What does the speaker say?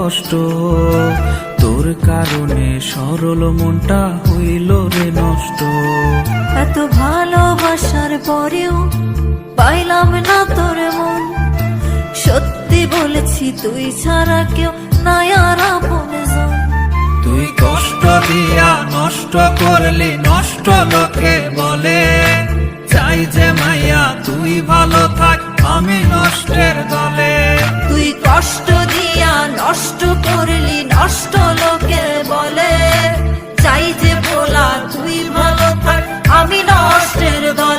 কষ্ট, তোর কারণে সরল মনটা হইল রে নষ্ট। এত ভালোবাসার পরেও পাইলাম না তোর মন, সত্যি বলেছি তুই ছাড়া কেউ নাই আর আপনজন। তুই কষ্ট দিয়া নষ্ট করলি, নষ্ট লোকে বলে, চাই যে মাইয়া তুই ভালো থাক, আমি নষ্টের দলে। তুই কষ্ট দিয়া নষ্ট করলি, নষ্ট লোকে বলে, চাই যে ভোলা তুই ভালো থাক, আমি নষ্টের দলে।